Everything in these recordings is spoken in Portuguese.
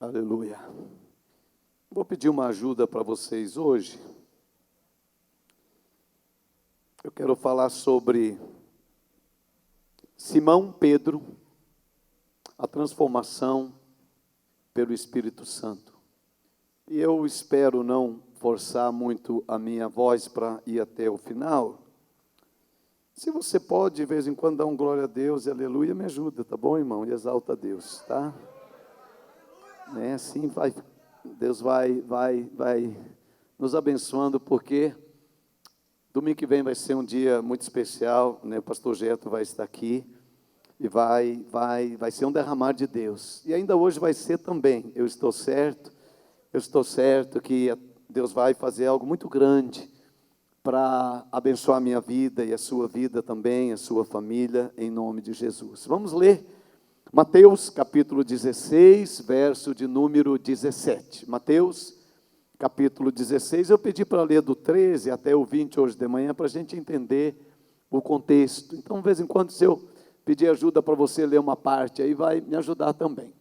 Aleluia. Vou pedir uma ajuda para vocês hoje. Eu quero falar sobre Simão Pedro, a transformação pelo Espírito Santo. E eu espero não forçar muito a minha voz para ir até o final. Se você pode, de vez em quando, dar um glória a Deus e aleluia, me ajuda, tá bom, irmão? E exalta a Deus, tá? Assim vai, Deus vai nos abençoando, porque domingo que vem vai ser um dia muito especial, né? O pastor Geto vai estar aqui e vai ser um derramar de Deus. E ainda hoje vai ser também, eu estou certo que Deus vai fazer algo muito grande para abençoar a minha vida e a sua vida também, a sua família, em nome de Jesus. Vamos ler Mateus capítulo 16, verso de número 17. Mateus capítulo 16, eu pedi para ler do 13 até o 20 hoje de manhã, para a gente entender o contexto. Então, de vez em quando, se eu pedir ajuda para você ler uma parte, aí vai me ajudar também.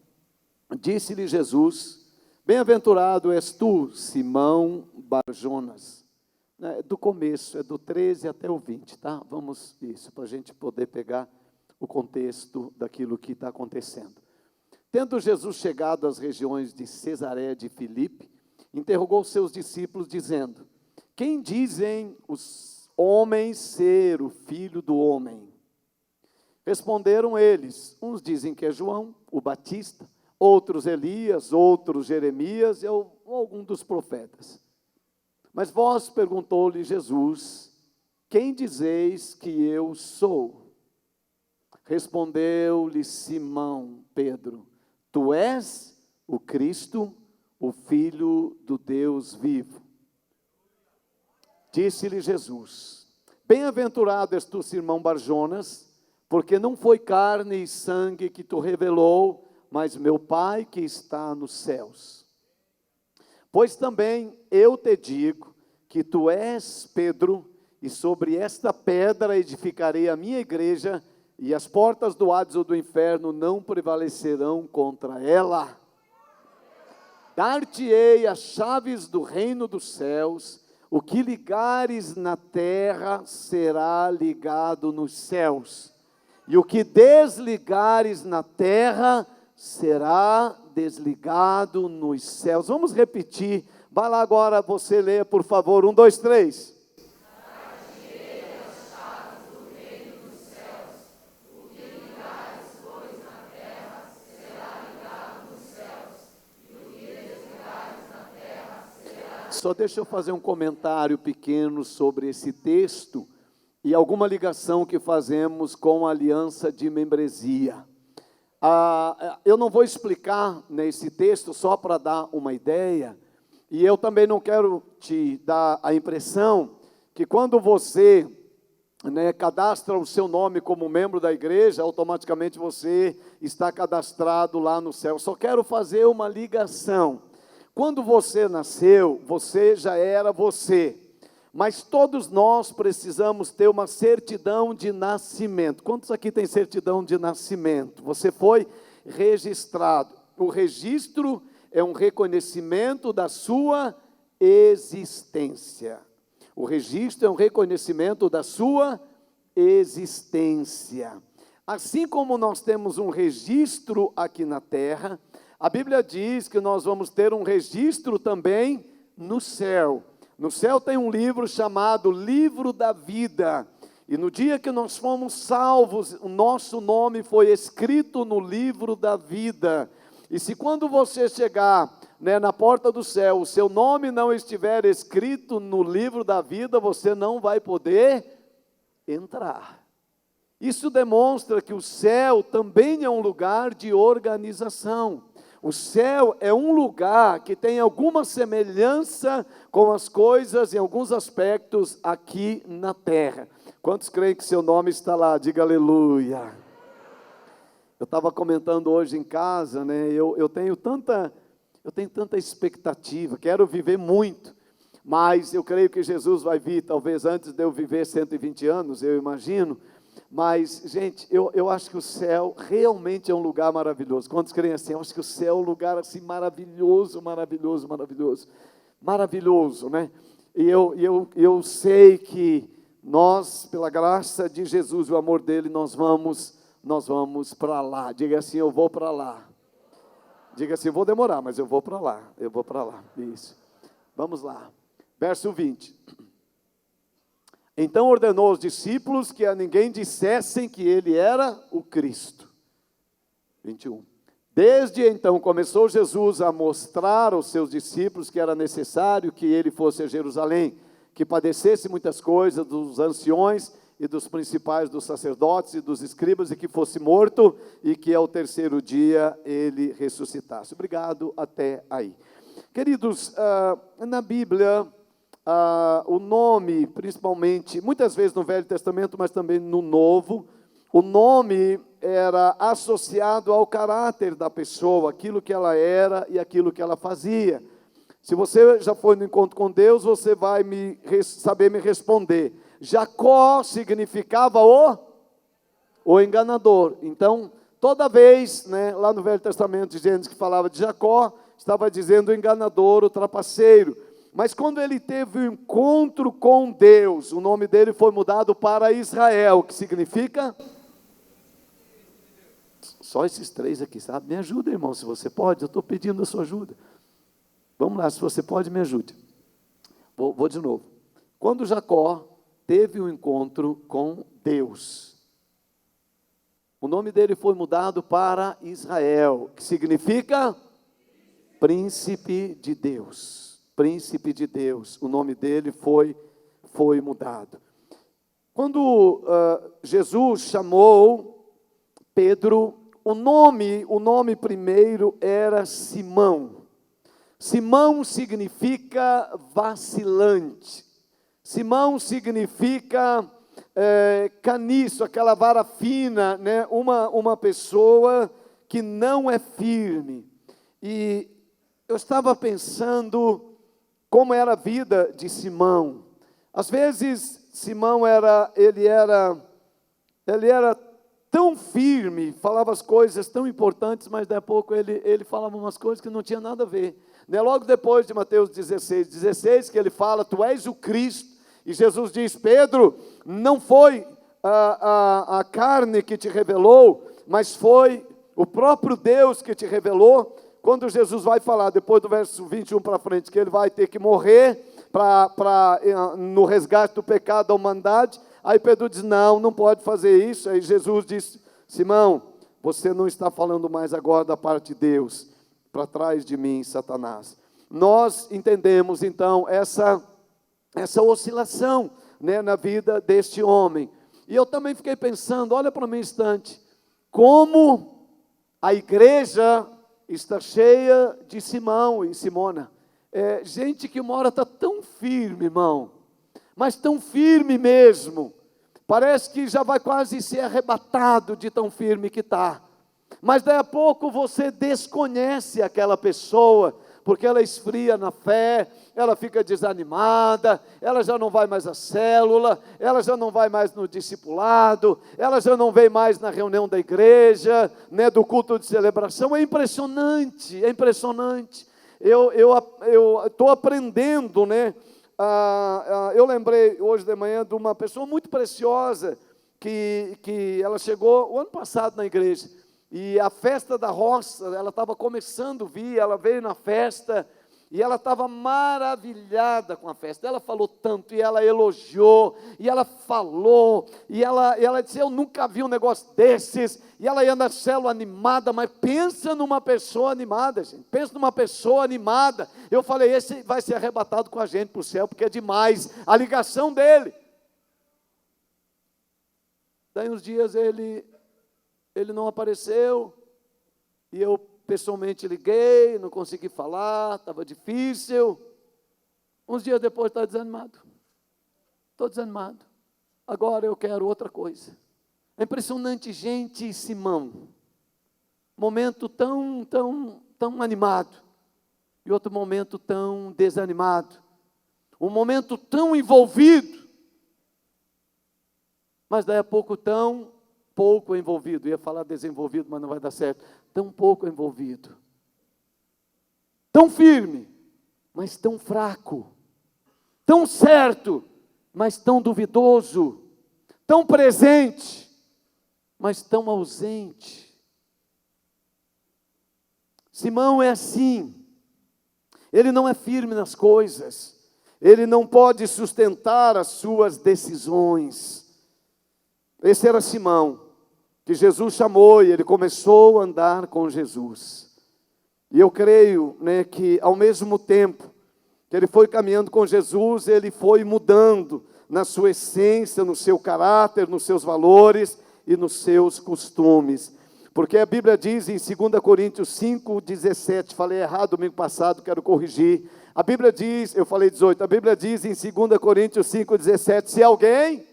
Disse-lhe Jesus: bem-aventurado és tu, Simão Barjonas. Do começo, é do 13 até o 20, tá? Vamos, isso, para a gente poder pegar o contexto daquilo que está acontecendo. Tendo Jesus chegado às regiões de Cesareia de Filipe, interrogou seus discípulos, dizendo: quem dizem os homens ser o Filho do Homem? Responderam eles: uns dizem que é João, o Batista, outros Elias, outros Jeremias ou algum dos profetas. Mas vós, perguntou-lhe Jesus, quem dizeis que eu sou? Respondeu-lhe Simão Pedro: tu és o Cristo, o Filho do Deus vivo. Disse-lhe Jesus: bem-aventurado és tu, Simão Barjonas, porque não foi carne e sangue que tu revelou, mas meu Pai que está nos céus. Pois também eu te digo que tu és Pedro, e sobre esta pedra edificarei a minha igreja, e as portas do Hades ou do inferno não prevalecerão contra ela. Dar-te-ei as chaves do reino dos céus, o que ligares na terra será ligado nos céus, e o que desligares na terra será desligado nos céus. Vamos repetir, vai lá agora, você lê, por favor, 1, 2, 3. Só deixa eu fazer um comentário pequeno sobre esse texto e alguma ligação que fazemos com a aliança de membresia. Eu não vou explicar nesse texto só para dar uma ideia, e eu também não quero te dar a impressão que quando você cadastra o seu nome como membro da igreja, automaticamente você está cadastrado lá no céu. Só quero fazer uma ligação. Quando você nasceu, você já era você, mas todos nós precisamos ter uma certidão de nascimento. Quantos aqui têm certidão de nascimento? Você foi registrado. O registro é um reconhecimento da sua existência. O registro é um reconhecimento da sua existência. Assim como nós temos um registro aqui na terra, a Bíblia diz que nós vamos ter um registro também no céu. No céu tem um livro chamado Livro da Vida. E no dia que nós fomos salvos, o nosso nome foi escrito no livro da vida. E se quando você chegar na porta do céu, o seu nome não estiver escrito no livro da vida, você não vai poder entrar. Isso demonstra que o céu também é um lugar de organização. O céu é um lugar que tem alguma semelhança com as coisas, em alguns aspectos, aqui na terra. Quantos creem que seu nome está lá? Diga aleluia. Eu estava comentando hoje em casa, eu tenho tanta expectativa, quero viver muito, mas eu creio que Jesus vai vir, talvez antes de eu viver 120 anos, eu imagino, Mas, gente, eu acho que o céu realmente é um lugar maravilhoso. Quantos creem assim? Eu acho que o céu é um lugar assim maravilhoso, maravilhoso, maravilhoso. Maravilhoso, né? E eu sei que nós, pela graça de Jesus e o amor dele, nós vamos para lá. Diga assim, eu vou para lá. Diga assim, eu vou demorar, mas eu vou para lá. Eu vou para lá. Isso. Vamos lá. Verso 20. Então ordenou aos discípulos que a ninguém dissessem que ele era o Cristo. 21. Desde então começou Jesus a mostrar aos seus discípulos que era necessário que ele fosse a Jerusalém, que padecesse muitas coisas dos anciões e dos principais dos sacerdotes e dos escribas, e que fosse morto, e que ao terceiro dia ele ressuscitasse. Obrigado, até aí. Queridos, na Bíblia, o nome, principalmente, muitas vezes no Velho Testamento, mas também no Novo, o nome era associado ao caráter da pessoa, aquilo que ela era e aquilo que ela fazia. Se você já foi no encontro com Deus, você vai saber me responder. Jacó significava o enganador. Então, toda vez, né, lá no Velho Testamento, de Gênesis que falava de Jacó, estava dizendo o enganador, o trapaceiro. Mas quando ele teve o encontro com Deus, o nome dele foi mudado para Israel, que significa... Só esses três aqui, sabe? Me ajuda, irmão, se você pode, eu estou pedindo a sua ajuda. Vamos lá, se você pode, me ajude. Vou de novo. Quando Jacó teve um encontro com Deus, o nome dele foi mudado para Israel, que significa príncipe de Deus. Príncipe de Deus, o nome dele foi mudado. Quando Jesus chamou Pedro, o nome primeiro era Simão. Simão significa vacilante. Simão significa caniço, aquela vara fina, né? Uma pessoa que não é firme. E eu estava pensando como era a vida de Simão. Às vezes Simão era tão firme, falava as coisas tão importantes, mas daqui a pouco ele falava umas coisas que não tinha nada a ver. Né? Logo depois de Mateus 16, que ele fala, tu és o Cristo, e Jesus diz, Pedro, não foi a carne que te revelou, mas foi o próprio Deus que te revelou. Quando Jesus vai falar, depois do verso 21 para frente, que ele vai ter que morrer no resgate do pecado da humanidade, aí Pedro diz, não pode fazer isso. Aí Jesus disse, Simão, você não está falando mais agora da parte de Deus, para trás de mim, Satanás. Nós entendemos, então, essa oscilação, né, na vida deste homem. E eu também fiquei pensando, olha para mim um instante, como a igreja está cheia de Simão e Simona. Gente que uma hora está tão firme, irmão, mas tão firme mesmo, parece que já vai quase ser arrebatado de tão firme que está. Mas daí a pouco você desconhece aquela pessoa, porque ela esfria na fé, ela fica desanimada, ela já não vai mais à célula, ela já não vai mais no discipulado, ela já não vem mais na reunião da igreja, né, do culto de celebração. É impressionante, é impressionante. Eu estou aprendendo, né? Eu lembrei hoje de manhã de uma pessoa muito preciosa, que ela chegou o ano passado na igreja, e a festa da roça, ela estava começando a vir, ela veio na festa, e ela estava maravilhada com a festa. Ela falou tanto, e ela elogiou, e ela falou, e ela disse, eu nunca vi um negócio desses, e ela ia na célula animada, mas pensa numa pessoa animada, gente, pensa numa pessoa animada. Eu falei, esse vai ser arrebatado com a gente para o céu, porque é demais a ligação dele. Daí uns dias ele não apareceu, e eu pessoalmente liguei, não consegui falar, estava difícil. Uns dias depois estava desanimado. Estou desanimado. Agora eu quero outra coisa. É impressionante, gente, Simão. Momento tão animado. E outro momento tão desanimado. Um momento tão envolvido. mas daí a pouco tão pouco envolvido. Ia falar desenvolvido, mas não vai dar certo. Tão pouco envolvido. Tão firme, mas tão fraco. Tão certo, mas tão duvidoso. Tão presente, mas tão ausente. Simão é assim. Ele não é firme nas coisas. Ele não pode sustentar as suas decisões. Esse era Simão, que Jesus chamou e ele começou a andar com Jesus. E eu creio, que ao mesmo tempo que ele foi caminhando com Jesus, ele foi mudando na sua essência, no seu caráter, nos seus valores e nos seus costumes. Porque a Bíblia diz em 2 Coríntios 5:17, falei errado domingo passado, quero corrigir. A Bíblia diz, eu falei 18, a Bíblia diz em 2 Coríntios 5:17, se alguém...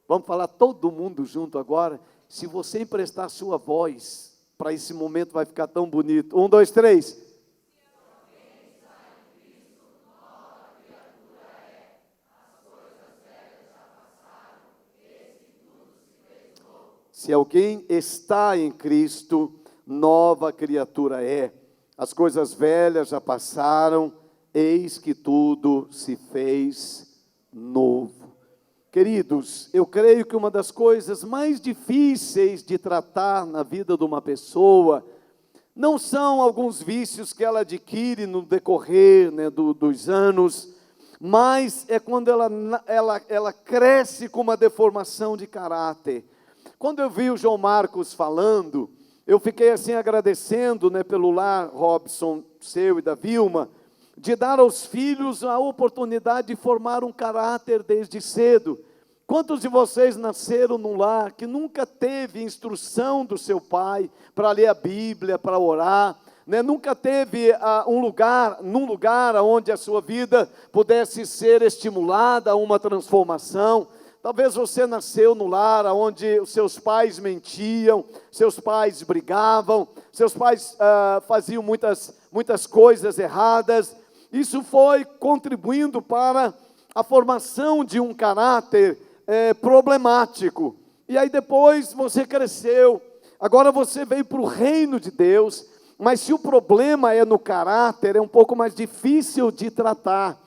Vamos falar todo mundo junto agora. Se você emprestar a sua voz para esse momento, vai ficar tão bonito. 1, 2, 3. Se alguém está em Cristo, nova criatura é. As coisas velhas já passaram, eis que tudo se fez novo. Queridos, eu creio que uma das coisas mais difíceis de tratar na vida de uma pessoa não são alguns vícios que ela adquire no decorrer, dos anos, mas é quando ela cresce com uma deformação de caráter. Quando eu vi o João Marcos falando, eu fiquei assim agradecendo, pelo lar, Robson, seu e da Vilma, de dar aos filhos a oportunidade de formar um caráter desde cedo. Quantos de vocês nasceram num lar que nunca teve instrução do seu pai para ler a Bíblia, para orar, nunca teve num lugar onde a sua vida pudesse ser estimulada a uma transformação? Talvez você nasceu no lar onde os seus pais mentiam, seus pais brigavam, seus pais faziam muitas coisas erradas. Isso foi contribuindo para a formação de um caráter problemático. E aí depois você cresceu, agora você veio para o reino de Deus, mas se o problema é no caráter, é um pouco mais difícil de tratar,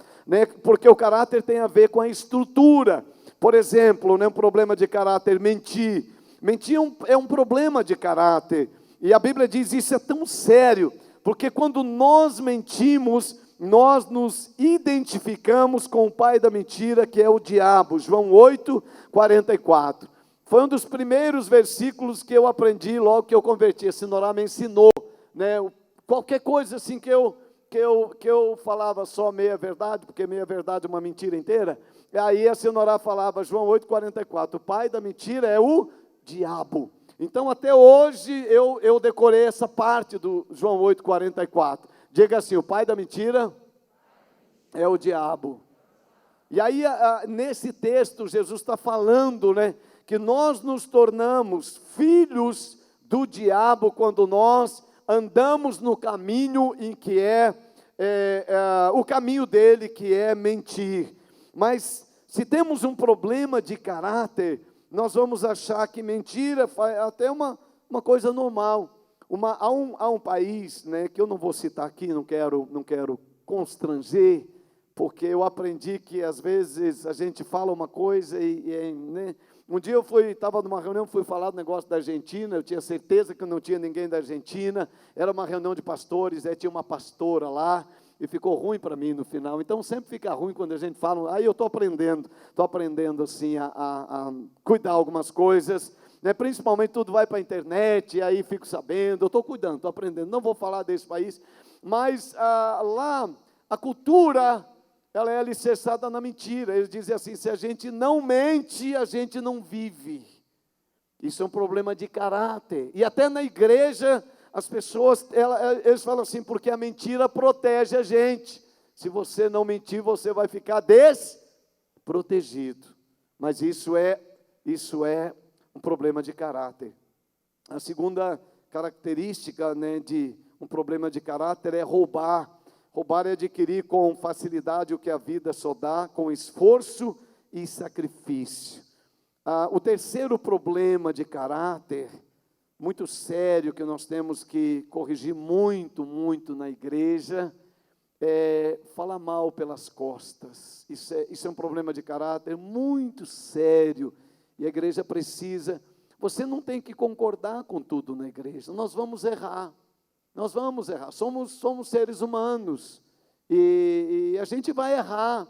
porque o caráter tem a ver com a estrutura. Por exemplo, um problema de caráter, mentir. Mentir é um problema de caráter. E a Bíblia diz isso é tão sério, porque quando nós mentimos, nós nos identificamos com o pai da mentira, que é o diabo. João 8:44. Foi um dos primeiros versículos que eu aprendi logo que eu converti. A Sinorá me ensinou, qualquer coisa assim que eu falava só meia verdade, porque meia verdade é uma mentira inteira. E aí a Sinorá falava, João 8:44, o pai da mentira é o diabo. Então até hoje eu decorei essa parte do João 8:44. Diga assim, o pai da mentira é o diabo. E aí nesse texto Jesus está falando, que nós nos tornamos filhos do diabo quando nós andamos no caminho em que o caminho dele, que é mentir. Mas se temos um problema de caráter, nós vamos achar que mentira é até uma coisa normal. Há um país, que eu não vou citar aqui, não quero constranger, porque eu aprendi que às vezes a gente fala uma coisa um dia eu estava numa reunião, fui falar do negócio da Argentina, eu tinha certeza que não tinha ninguém da Argentina, era uma reunião de pastores, tinha uma pastora lá, e ficou ruim para mim no final. Então sempre fica ruim quando a gente fala, aí eu estou aprendendo assim a cuidar algumas coisas, principalmente tudo vai para a internet, e aí fico sabendo, eu estou cuidando, estou aprendendo, não vou falar desse país, mas lá a cultura, ela é alicerçada na mentira. Eles dizem assim, se a gente não mente, a gente não vive. Isso é um problema de caráter. E até na igreja, as pessoas, eles falam assim, porque a mentira protege a gente. Se você não mentir, você vai ficar desprotegido. Mas isso é um problema de caráter. A segunda característica, de um problema de caráter é roubar. Roubar é adquirir com facilidade o que a vida só dá, com esforço e sacrifício. O terceiro problema de caráter, muito sério, que nós temos que corrigir muito, muito na igreja, é falar mal pelas costas. Isso é um problema de caráter muito sério, e a igreja precisa. Você não tem que concordar com tudo na igreja, nós vamos errar, somos seres humanos, e a gente vai errar.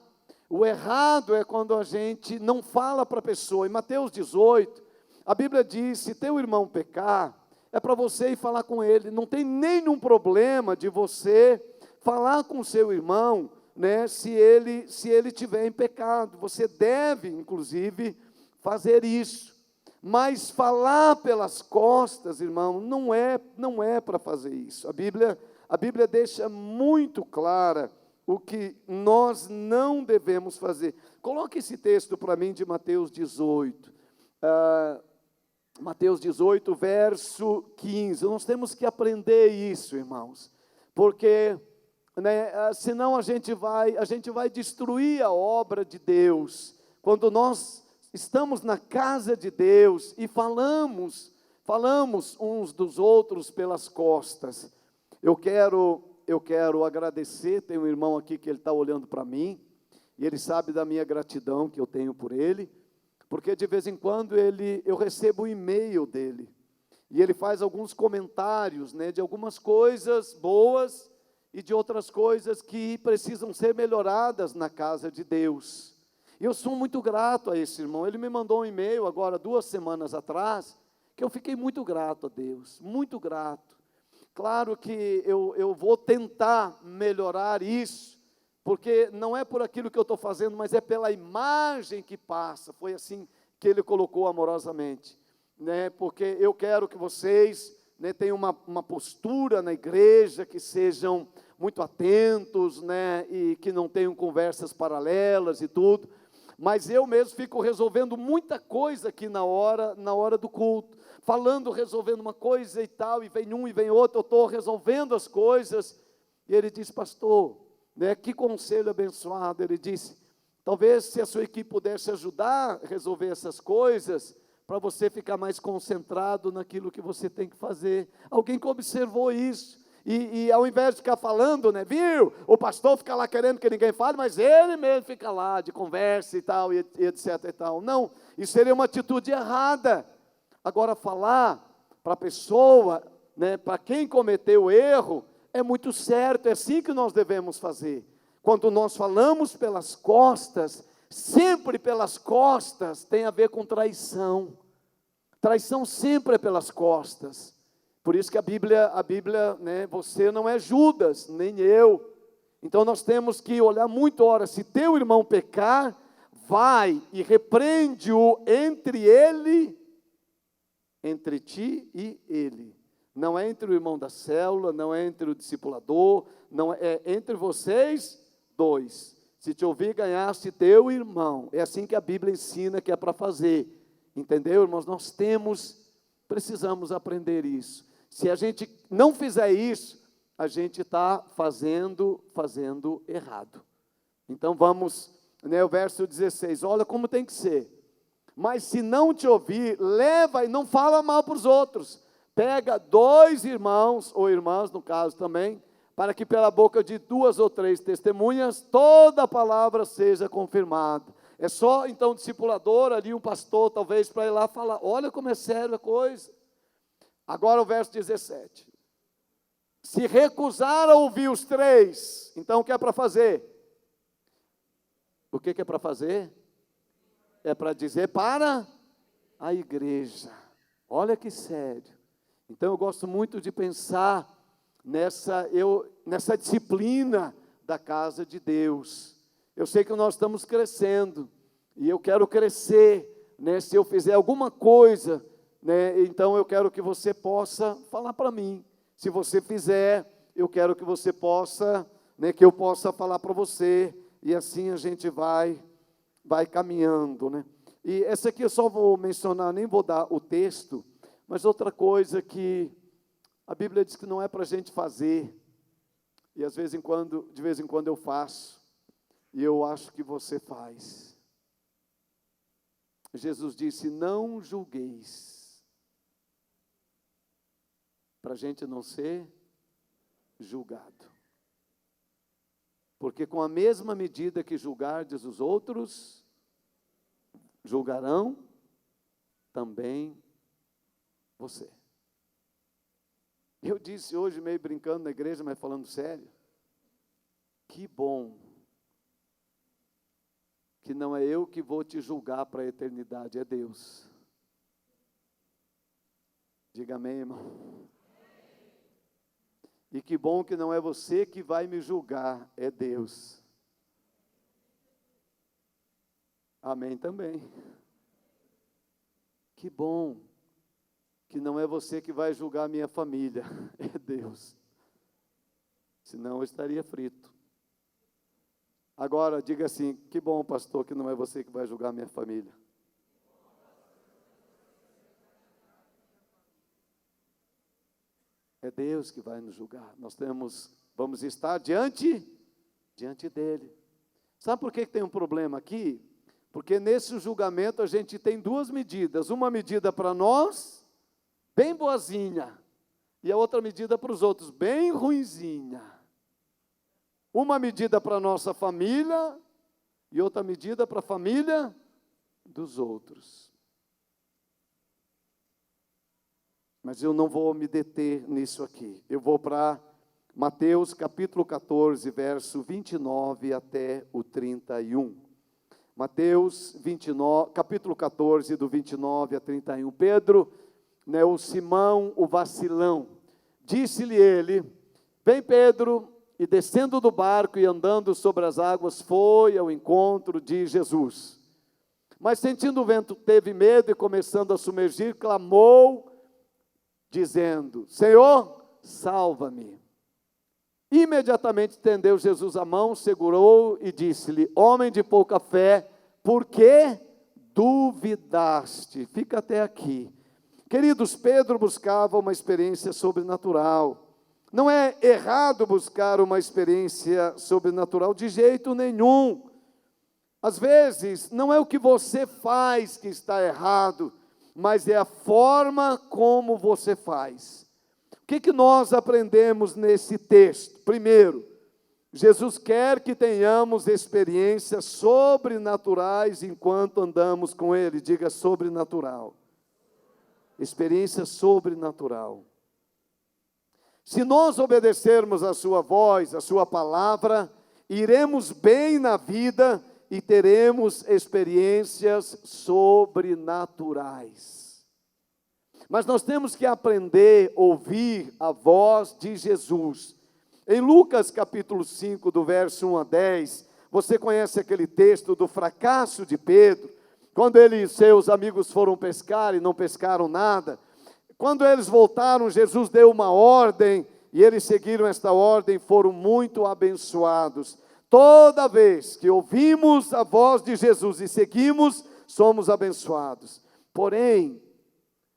O errado é quando a gente não fala para a pessoa. Em Mateus 18, a Bíblia diz, se teu irmão pecar, é para você ir falar com ele, não tem nenhum problema de você falar com o seu irmão, né, se ele tiver em pecado, você deve, inclusive, fazer isso. Mas falar pelas costas, irmão, não é para fazer isso. A Bíblia deixa muito clara o que nós não devemos fazer. Coloque esse texto para mim de Mateus 18. Mateus 18, verso 15. Nós temos que aprender isso, irmãos, porque senão a gente vai destruir a obra de Deus. Quando nós estamos na casa de Deus e falamos uns dos outros pelas costas. Eu quero agradecer, tem um irmão aqui que ele está olhando para mim, e ele sabe da minha gratidão que eu tenho por ele, porque de vez em quando eu recebo um e-mail dele, e ele faz alguns comentários, né, de algumas coisas boas, e de outras coisas que precisam ser melhoradas na casa de Deus. E eu sou muito grato a esse irmão. Ele me mandou um e-mail agora 2 semanas atrás, que eu fiquei muito grato a Deus, muito grato. Claro que eu vou tentar melhorar isso, porque não é por aquilo que eu estou fazendo, mas é pela imagem que passa. Foi assim que ele colocou amorosamente, né? Porque eu quero que vocês, né, tenham uma postura na igreja, que sejam muito atentos, né, e que não tenham conversas paralelas e tudo. Mas eu mesmo fico resolvendo muita coisa aqui na hora do culto, resolvendo uma coisa e tal, e vem um e vem outro, eu estou resolvendo as coisas, e ele disse, pastor, né, que conselho abençoado. Ele disse, talvez se a sua equipe pudesse ajudar a resolver essas coisas, para você ficar mais concentrado naquilo que você tem que fazer. Alguém que observou isso, e ao invés de ficar falando, né, viu, o pastor fica lá querendo que ninguém fale, mas ele mesmo fica lá de conversa e tal, e etc e tal. Não, isso seria uma atitude errada. Agora, falar para a pessoa, né, para quem cometeu o erro, é muito certo, é assim que nós devemos fazer. Quando nós falamos pelas costas, sempre pelas costas, tem a ver com traição. Traição sempre é pelas costas. Por isso que a Bíblia, né, você não é Judas, nem eu. Então nós temos que olhar muito, ora, se teu irmão pecar, vai e repreende-o entre ti e ele. Não é entre o irmão da célula, não é entre o discipulador, não é entre vocês dois. Se te ouvir, ganhaste teu irmão. É assim que a Bíblia ensina que é para fazer. Entendeu, irmãos? Nós precisamos aprender isso. Se a gente não fizer isso, a gente está fazendo errado. Então vamos, né, o verso 16, olha como tem que ser. Mas se não te ouvir, leva e não fala mal para os outros. Pega 2 irmãos, ou irmãs no caso também, para que pela boca de 2 ou 3 testemunhas, toda a palavra seja confirmada. É só então o discipulador ali, um pastor talvez, para ir lá falar, olha como é sério a coisa. Agora o verso 17, se recusar a ouvir os 3, então o que é para fazer? O que é para fazer? É para dizer para a igreja. Olha que sério. Então eu gosto muito de pensar nessa disciplina da casa de Deus. Eu sei que nós estamos crescendo, e eu quero crescer, né, se eu fizer alguma coisa, né, então eu quero que você possa falar para mim. Se você fizer, eu quero que você possa, né, que eu possa falar para você, e assim a gente vai caminhando, né. E essa aqui eu só vou mencionar, nem vou dar o texto, mas outra coisa que A Bíblia diz que não é para a gente fazer, e de vez em quando eu faço, e eu acho que você faz. Jesus disse: não julgueis, para a gente não ser julgado. Porque com a mesma medida que julgardes os outros, julgarão também você. Eu disse hoje, meio brincando na igreja, mas falando sério, que bom que não é eu que vou te julgar para a eternidade, é Deus. Diga amém, irmão. E que bom que não é você que vai me julgar, é Deus. Amém também. Que bom que não é você que vai julgar a minha família, é Deus. Senão eu estaria frito. Agora, diga assim: que bom, pastor, que não é você que vai julgar a minha família. É Deus que vai nos julgar. Vamos estar diante dele. Sabe por que tem um problema aqui? Porque nesse julgamento a gente tem duas medidas. Uma medida para nós, bem boazinha, e a outra medida para os outros, bem ruinzinha. Uma medida para a nossa família e outra medida para a família dos outros. Mas eu não vou me deter nisso aqui. Eu vou para Mateus capítulo 14, verso 29 até o 31. Mateus 29, capítulo 14, do 29 a 31. Pedro, o Simão, o vacilão, disse-lhe ele: vem, Pedro, e descendo do barco e andando sobre as águas, foi ao encontro de Jesus. Mas sentindo o vento, teve medo e começando a submergir, clamou, dizendo: Senhor, salva-me. Imediatamente estendeu Jesus a mão, segurou e disse-lhe: homem de pouca fé, por que duvidaste? Fica até aqui. Queridos, Pedro buscava uma experiência sobrenatural. Não é errado buscar uma experiência sobrenatural de jeito nenhum. Às vezes, não é o que você faz que está errado, mas é a forma como você faz. O que nós aprendemos nesse texto? Primeiro, Jesus quer que tenhamos experiências sobrenaturais enquanto andamos com Ele. Diga: sobrenatural. Experiência sobrenatural. Se nós obedecermos a sua voz, a sua palavra, iremos bem na vida e teremos experiências sobrenaturais. Mas nós temos que aprender a ouvir a voz de Jesus. Em Lucas capítulo 5, do verso 1 a 10, você conhece aquele texto do fracasso de Pedro, quando ele e seus amigos foram pescar e não pescaram nada. Quando eles voltaram, Jesus deu uma ordem, e eles seguiram esta ordem, foram muito abençoados. Toda vez que ouvimos a voz de Jesus e seguimos, somos abençoados. Porém,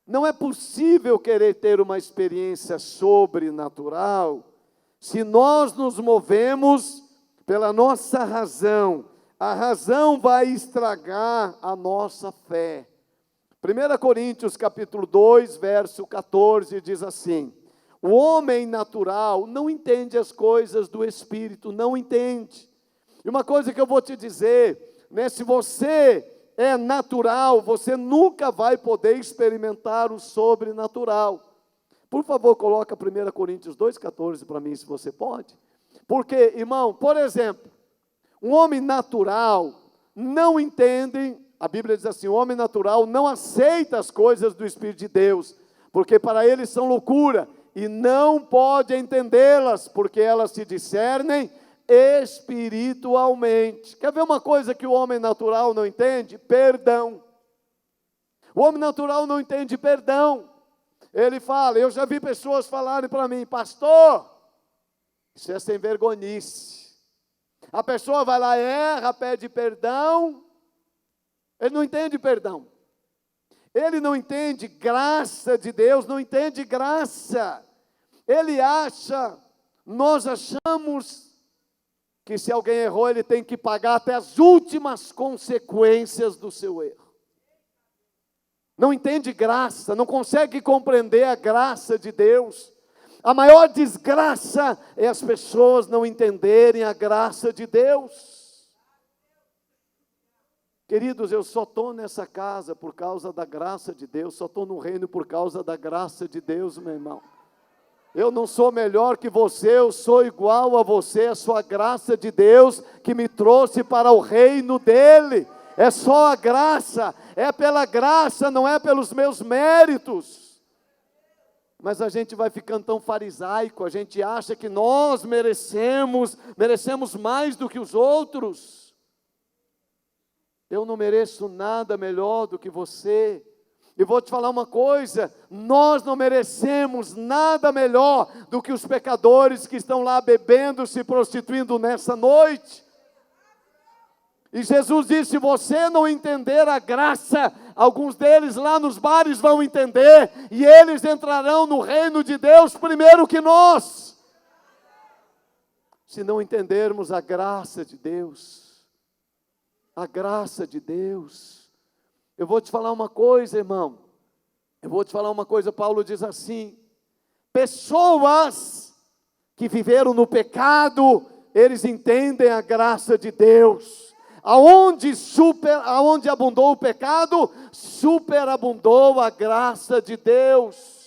não é possível querer ter uma experiência sobrenatural se nós nos movemos pela nossa razão. A razão vai estragar a nossa fé. 1 Coríntios capítulo 2, verso 14, diz assim: o homem natural não entende as coisas do Espírito, não entende. E uma coisa que eu vou te dizer, se você é natural, você nunca vai poder experimentar o sobrenatural. Por favor, coloca 1 Coríntios 2,14 para mim, se você pode. Porque, irmão, por exemplo, um homem natural não entende. A Bíblia diz assim: o homem natural não aceita as coisas do Espírito de Deus, porque para eles são loucura, e não pode entendê-las, porque elas se discernem espiritualmente. Quer ver uma coisa que o homem natural não entende? Perdão. O homem natural não entende perdão. Ele fala, eu já vi pessoas falarem para mim: pastor, isso é sem vergonhice. A pessoa vai lá, erra, pede perdão. Ele não entende perdão. Ele não entende graça de Deus, não entende graça. Nós achamos que se alguém errou, ele tem que pagar até as últimas consequências do seu erro. Não entende graça, não consegue compreender a graça de Deus. A maior desgraça é as pessoas não entenderem a graça de Deus. Queridos, eu só estou nessa casa por causa da graça de Deus, só estou no reino por causa da graça de Deus, meu irmão. Eu não sou melhor que você, eu sou igual a você, a sua graça de Deus que me trouxe para o reino dEle. É só a graça, é pela graça, não é pelos meus méritos. Mas a gente vai ficando tão farisaico, a gente acha que nós merecemos mais do que os outros. Eu não mereço nada melhor do que você. E vou te falar uma coisa, nós não merecemos nada melhor do que os pecadores que estão lá bebendo, se prostituindo nessa noite. E Jesus disse, se você não entender a graça, alguns deles lá nos bares vão entender, e eles entrarão no reino de Deus primeiro que nós. Se não entendermos a graça de Deus, a graça de Deus. Eu vou te falar uma coisa, irmão. Paulo diz assim, pessoas que viveram no pecado, eles entendem a graça de Deus. Aonde abundou o pecado, superabundou a graça de Deus.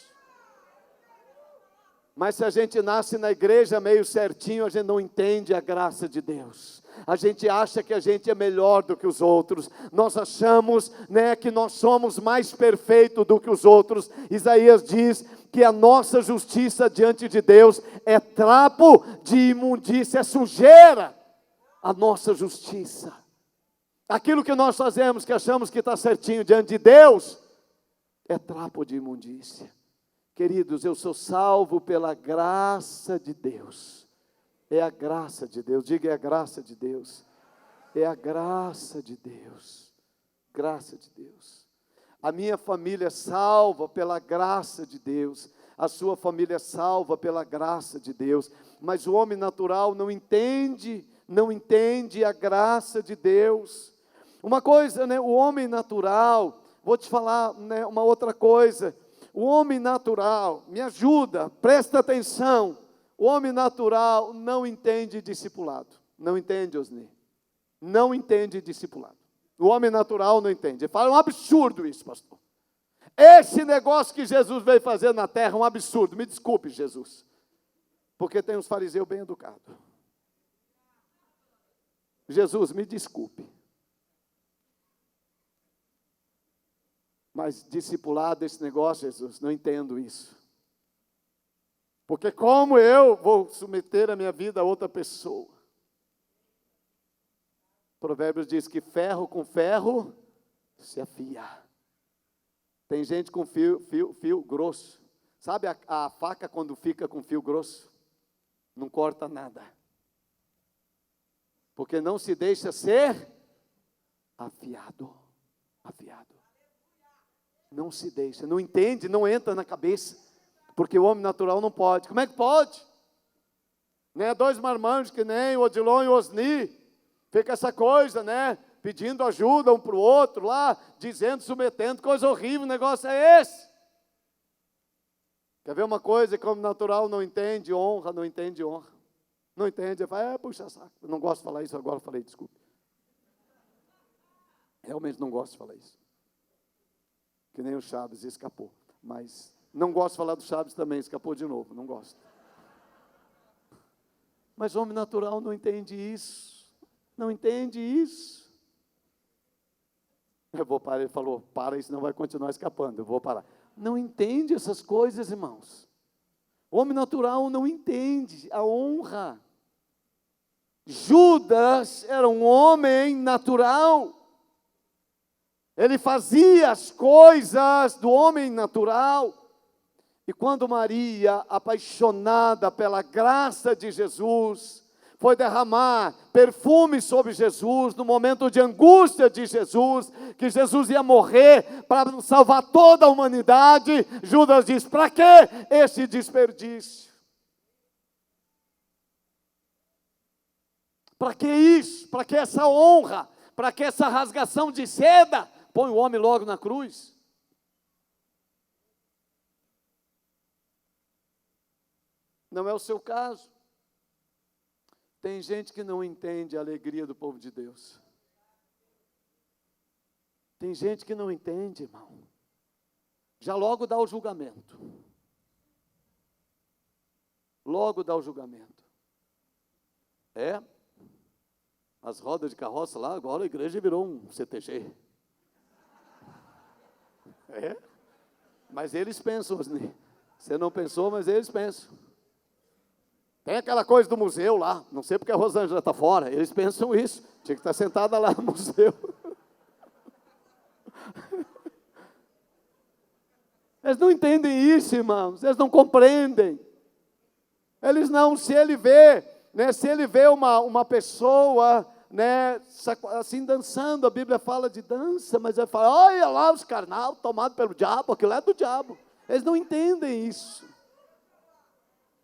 Mas se a gente nasce na igreja meio certinho, a gente não entende a graça de Deus. A gente acha que a gente é melhor do que os outros. Nós achamos, que nós somos mais perfeitos do que os outros. Isaías diz que a nossa justiça diante de Deus é trapo de imundícia, é sujeira. A nossa justiça. Aquilo que nós fazemos, que achamos que está certinho diante de Deus, é trapo de imundícia. Queridos, eu sou salvo pela graça de Deus. É a graça de Deus, diga, é a graça de Deus. É a graça de Deus. Graça de Deus. A minha família é salva pela graça de Deus. A sua família é salva pela graça de Deus. Mas o homem natural não entende a graça de Deus. Uma coisa, o homem natural, vou te falar, uma outra coisa. O homem natural, me ajuda, presta atenção. O homem natural não entende discipulado. Não entende, Osni? Não entende discipulado. O homem natural não entende. Ele fala, é um absurdo isso, pastor. Esse negócio que Jesus veio fazer na terra é um absurdo. Me desculpe, Jesus. Porque tem uns fariseus bem educados. Jesus, me desculpe. Mas discipulado, esse negócio, Jesus, não entendo isso. Porque como eu vou submeter a minha vida a outra pessoa? Provérbios diz que ferro com ferro se afia. Tem gente com fio grosso. Sabe a faca quando fica com fio grosso? Não corta nada. Porque não se deixa ser afiado. Não se deixa, não entende, não entra na cabeça. Porque o homem natural não pode. Como é que pode? Dois marmanjos que nem o Odilon e o Osni. Fica essa coisa, pedindo ajuda um para o outro lá, dizendo, submetendo, coisa horrível, o negócio é esse. Quer ver uma coisa que o homem natural não entende honra, não entende honra. Não entende, ele fala, puxa saco. Eu não gosto de falar isso, agora eu falei, desculpe. Realmente não gosto de falar isso. Que nem o Chaves, escapou. Mas não gosto de falar do Chaves também, escapou de novo, não gosto. Mas o homem natural não entende isso. Não entende isso. Eu vou parar, ele falou, para, senão vai continuar escapando, eu vou parar. Não entende essas coisas, irmãos. O homem natural não entende a honra. Judas era um homem natural. Ele fazia as coisas do homem natural. E quando Maria, apaixonada pela graça de Jesus, foi derramar perfume sobre Jesus, no momento de angústia de Jesus, que Jesus ia morrer para salvar toda a humanidade. Judas diz: para que esse desperdício? Para que isso? Para que essa honra? Para que essa rasgação de seda? Põe o homem logo na cruz. Não é o seu caso. Tem gente que não entende a alegria do povo de Deus. Tem gente que não entende, irmão. Já logo dá o julgamento. Logo dá o julgamento. As rodas de carroça lá, agora a igreja virou um CTG. Mas eles pensam assim. Você não pensou, mas eles pensam. Tem aquela coisa do museu lá, não sei porque a Rosângela está fora, eles pensam isso, tinha que estar sentada lá no museu. Eles não entendem isso, irmãos, eles não compreendem. Eles não, se ele vê uma pessoa, assim dançando, a Bíblia fala de dança, mas ele fala: olha lá os carnal tomados pelo diabo, aquilo é do diabo. Eles não entendem isso.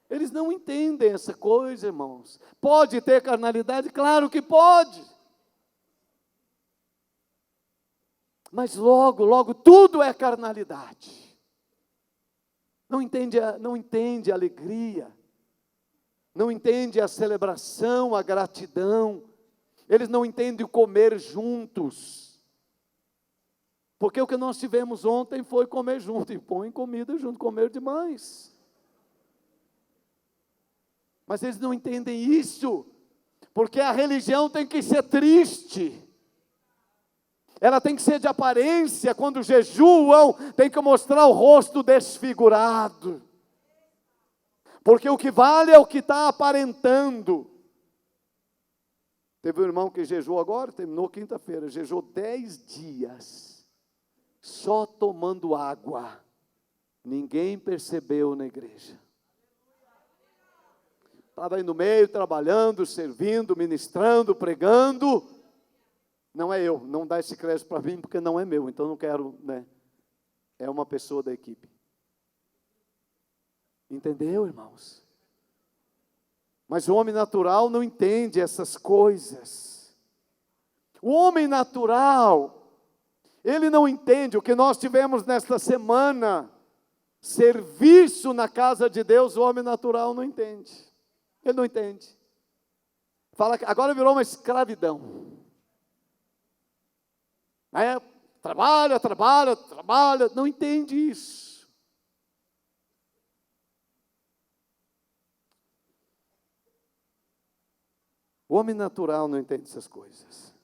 Eles não entendem essa coisa, irmãos. Pode ter carnalidade? Claro que pode. Mas logo, tudo é carnalidade. Não entende a alegria. Não entende a celebração, a gratidão. Eles não entendem o comer juntos. Porque o que nós tivemos ontem foi comer junto. E põe comida junto, comer demais. Mas eles não entendem isso, porque a religião tem que ser triste, ela tem que ser de aparência. Quando jejuam, tem que mostrar o rosto desfigurado, porque o que vale é o que está aparentando. Teve um irmão que jejuou agora, terminou quinta-feira, jejuou 10 dias, só tomando água, ninguém percebeu na igreja. Estava aí no meio, trabalhando, servindo, ministrando, pregando. Não é eu, não dá esse crédito para mim, porque não é meu, então não quero, É uma pessoa da equipe. Entendeu, irmãos? Mas o homem natural não entende essas coisas. O homem natural, ele não entende o que nós tivemos nesta semana. Serviço na casa de Deus, o homem natural não entende. Ele não entende. Fala que agora virou uma escravidão. Trabalha. Não entende isso. O homem natural não entende essas coisas.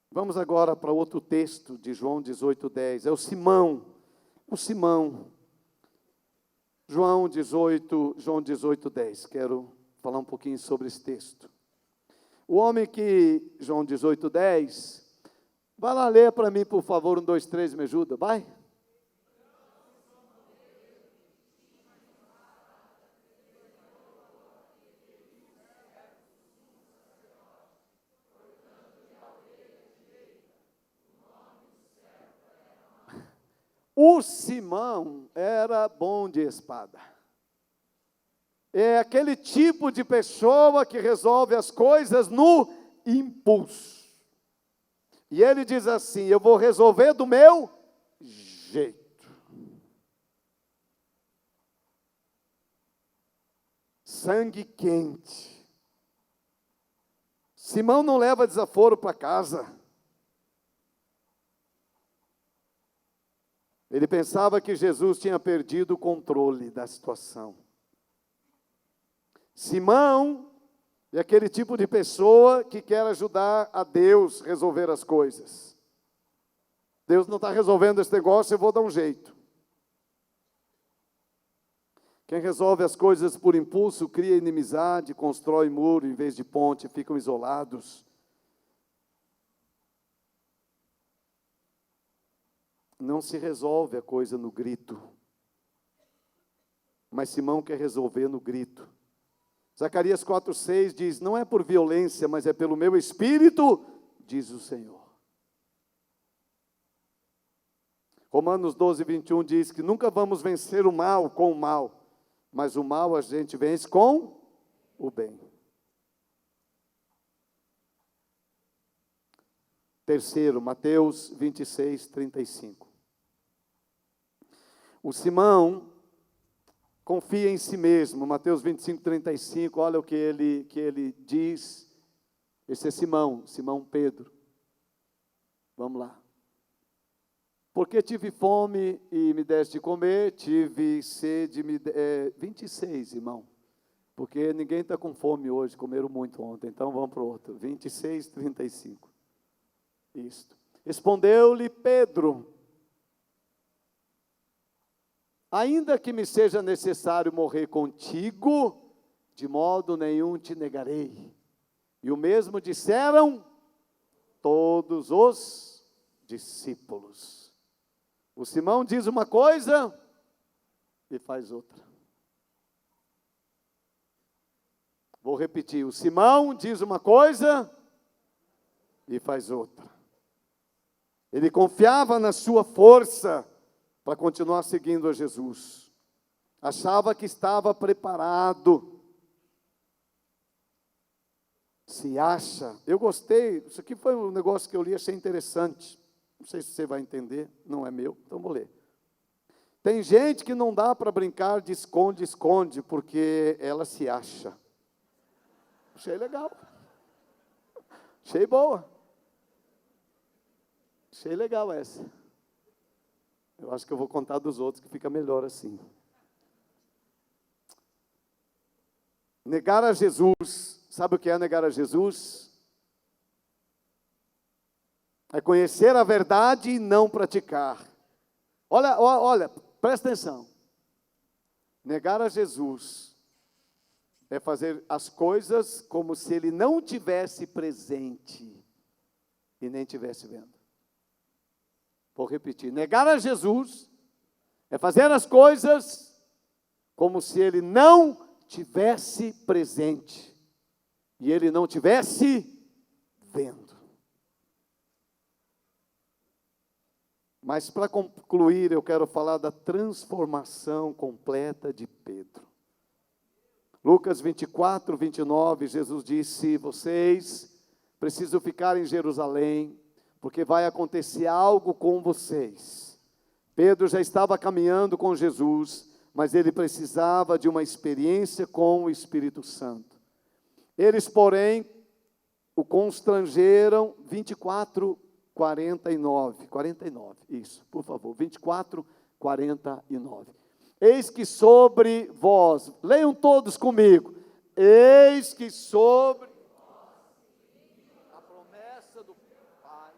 Vamos agora para outro texto de João 18:10. É o Simão. João 18:10. Quero falar um pouquinho sobre esse texto. O homem que, João 18:10, vai lá ler para mim, por favor, 1, 2, 3, me ajuda, vai. O Simão era bom de espada. É aquele tipo de pessoa que resolve as coisas no impulso. E ele diz assim: eu vou resolver do meu jeito. Sangue quente. Simão não leva desaforo para casa. Ele pensava que Jesus tinha perdido o controle da situação. Simão é aquele tipo de pessoa que quer ajudar a Deus a resolver as coisas. Deus não está resolvendo esse negócio, eu vou dar um jeito. Quem resolve as coisas por impulso cria inimizade, constrói muro em vez de ponte, ficam isolados. Não se resolve a coisa no grito. Mas Simão quer resolver no grito. Zacarias 4,6 diz: não é por violência, mas é pelo meu espírito, diz o Senhor. Romanos 12:21 diz que nunca vamos vencer o mal com o mal, mas o mal a gente vence com o bem. Terceiro, Mateus 26:35. O Simão confia em si mesmo. Mateus 25:35, olha o que ele diz. Esse é Simão Pedro. Vamos lá. Porque tive fome e me deste de comer, tive sede, 26, irmão. Porque ninguém está com fome hoje, comeram muito ontem, então vamos para o outro. 26:35. Isto. Respondeu-lhe Pedro: ainda que me seja necessário morrer contigo, de modo nenhum te negarei. E o mesmo disseram todos os discípulos. O Simão diz uma coisa e faz outra. Vou repetir. O Simão diz uma coisa e faz outra. Ele confiava na sua força para continuar seguindo a Jesus. Achava que estava preparado. Se acha. Eu gostei. Isso aqui foi um negócio que eu li, achei interessante. Não sei se você vai entender, não é meu, então vou ler. Tem gente que não dá para brincar de esconde-esconde, porque ela se acha. Achei legal. Achei boa. Achei legal essa. Eu acho que eu vou contar dos outros, que fica melhor assim. Negar a Jesus, sabe o que é negar a Jesus? É conhecer a verdade e não praticar. Olha, presta atenção. Negar a Jesus é fazer as coisas como se Ele não tivesse presente e nem tivesse vendo. Vou repetir. Negar a Jesus é fazer as coisas como se Ele não tivesse presente e Ele não tivesse vendo. Mas para concluir, eu quero falar da transformação completa de Pedro. Lucas 24:29, Jesus disse: vocês precisam ficar em Jerusalém, porque vai acontecer algo com vocês. Pedro já estava caminhando com Jesus, mas ele precisava de uma experiência com o Espírito Santo. Eles, porém, o constrangeram. 49, isso, por favor, 24:49. Eis que sobre vós, leiam todos comigo, eis que sobre vós a promessa do Pai.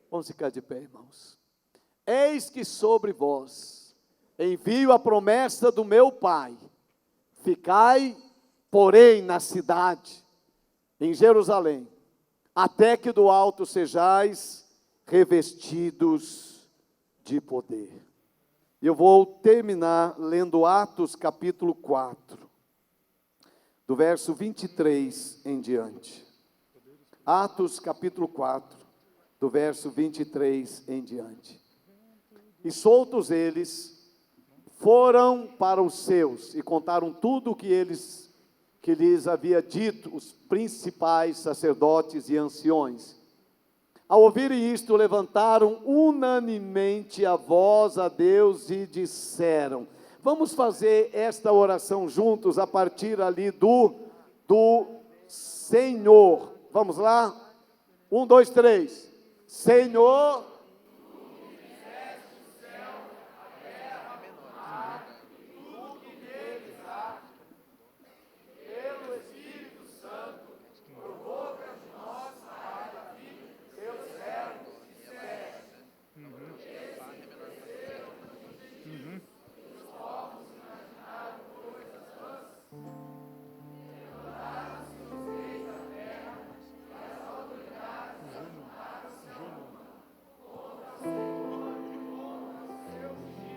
Vamos ficar de pé, irmãos. Eis que sobre vós envio a promessa do meu Pai. Ficai, porém, na cidade, em Jerusalém, até que do alto sejais revestidos de poder. Eu vou terminar lendo Atos capítulo 4, do verso 23 em diante. Atos capítulo 4, do verso 23 em diante. E soltos eles, foram para os seus e contaram tudo o que lhes havia dito os principais sacerdotes e anciões. Ao ouvirem isto, levantaram unanimemente a voz a Deus e disseram: vamos fazer esta oração juntos a partir ali do Senhor. Vamos lá? 1, 2, 3. Senhor,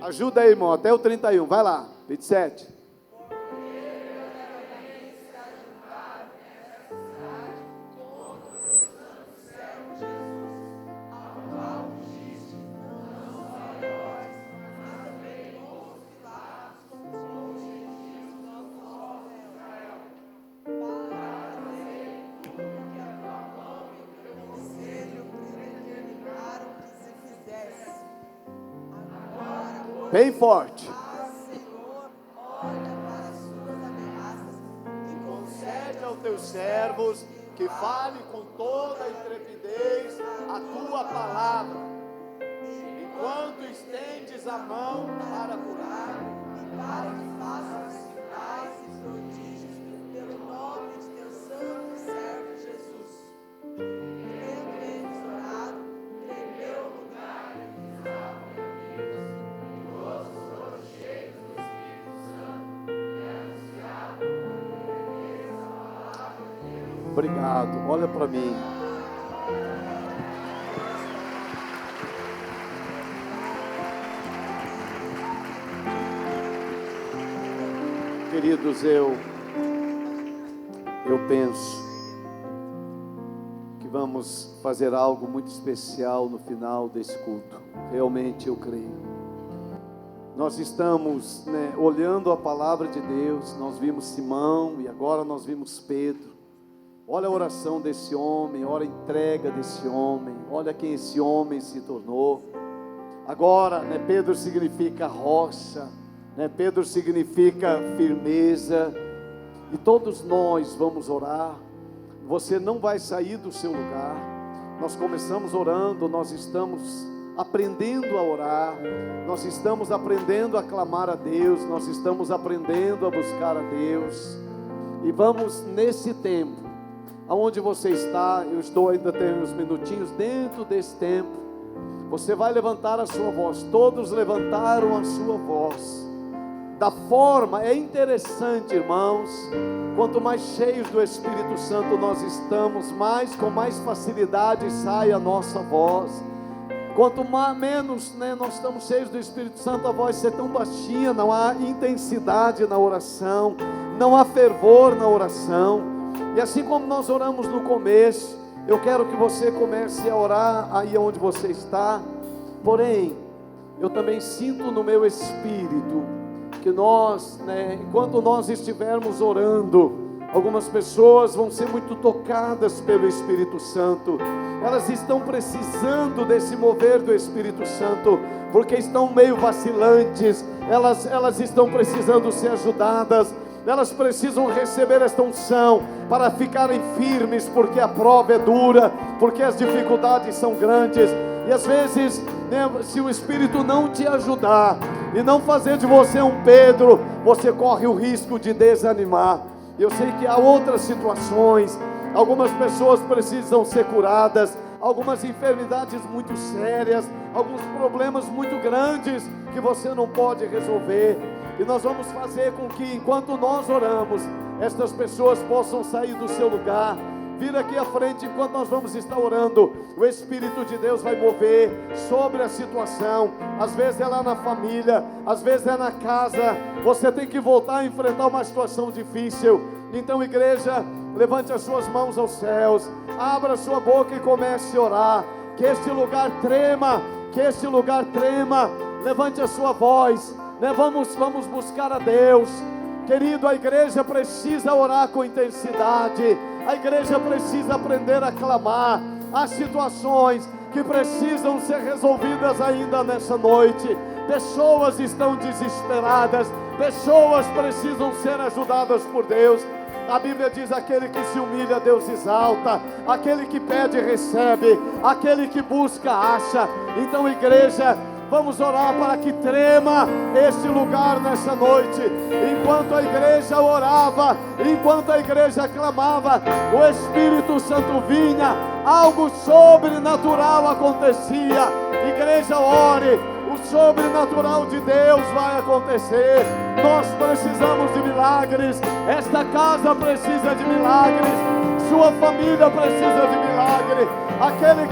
Ajuda aí, irmão, até o 31, vai lá, 27. Bem forte. Senhor, olha para as suas ameaças e Concede aos teus servos que fale com toda a intrepidez a tua palavra, enquanto estendes a mão para curar e para que façam sinais e prodígios pelo nome de teu santo servo Jesus. Tendo eles orado, tremeu o lugar e estavam reunidos, e todos foram cheios do Espírito Santo e anunciavam com firmeza a palavra de Deus. Obrigado, olha para mim. Queridos, eu penso que vamos fazer algo muito especial no final desse culto. Realmente eu creio. Nós estamos, olhando a palavra de Deus. Nós vimos Simão e agora nós vimos Pedro. Olha a oração desse homem, olha a entrega desse homem, olha quem esse homem se tornou. Agora, Pedro significa rocha, Pedro significa firmeza, e todos nós vamos orar. Você não vai sair do seu lugar. Nós começamos orando, nós estamos aprendendo a orar, nós estamos aprendendo a clamar a Deus, nós estamos aprendendo a buscar a Deus, e vamos nesse tempo, aonde você está, eu estou ainda tendo uns minutinhos, dentro desse tempo, você vai levantar a sua voz. Todos levantaram a sua voz, da forma, é interessante, irmãos, quanto mais cheios do Espírito Santo nós estamos, com mais facilidade sai a nossa voz. Quanto menos nós estamos cheios do Espírito Santo, a voz é tão baixinha, não há intensidade na oração, não há fervor na oração. E assim como nós oramos no começo, eu quero que você comece a orar aí onde você está. Porém, eu também sinto no meu espírito que nós, enquanto nós estivermos orando, algumas pessoas vão ser muito tocadas pelo Espírito Santo. Elas estão precisando desse mover do Espírito Santo, porque estão meio vacilantes, elas estão precisando ser ajudadas, elas precisam receber esta unção para ficarem firmes, porque a prova é dura, porque as dificuldades são grandes. E às vezes, se o Espírito não te ajudar e não fazer de você um Pedro, você corre o risco de desanimar. Eu sei que há outras situações, algumas pessoas precisam ser curadas, algumas enfermidades muito sérias, alguns problemas muito grandes que você não pode resolver. E nós vamos fazer com que, enquanto nós oramos, estas pessoas possam sair do seu lugar, vir aqui à frente. Enquanto nós vamos estar orando, o Espírito de Deus vai mover sobre a situação. Às vezes é lá na família, às vezes é na casa. Você tem que voltar a enfrentar uma situação difícil. Então, igreja, levante as suas mãos aos céus, abra a sua boca e comece a orar. Que este lugar trema, que este lugar trema. Levante a sua voz, vamos buscar a Deus. Querido, a igreja precisa orar com intensidade. A igreja precisa aprender a clamar. Há situações que precisam ser resolvidas ainda nessa noite. Pessoas estão desesperadas, pessoas precisam ser ajudadas por Deus. A Bíblia diz: aquele que se humilha, Deus exalta, aquele que pede, recebe, aquele que busca, acha. Então, igreja, vamos orar para que trema este lugar nessa noite. Enquanto a igreja orava, enquanto a igreja clamava, o Espírito Santo vinha, algo sobrenatural acontecia. Igreja, ore, o sobrenatural de Deus vai acontecer. Nós precisamos de milagres, esta casa precisa de milagres, sua família precisa de milagres. alegre. Aquele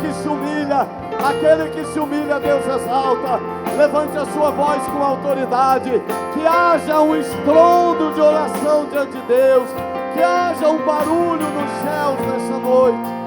que se humilha, Deus exalta. Levante a sua voz com autoridade. Que haja um estrondo de oração diante de Deus. Que haja um barulho nos céus nessa noite.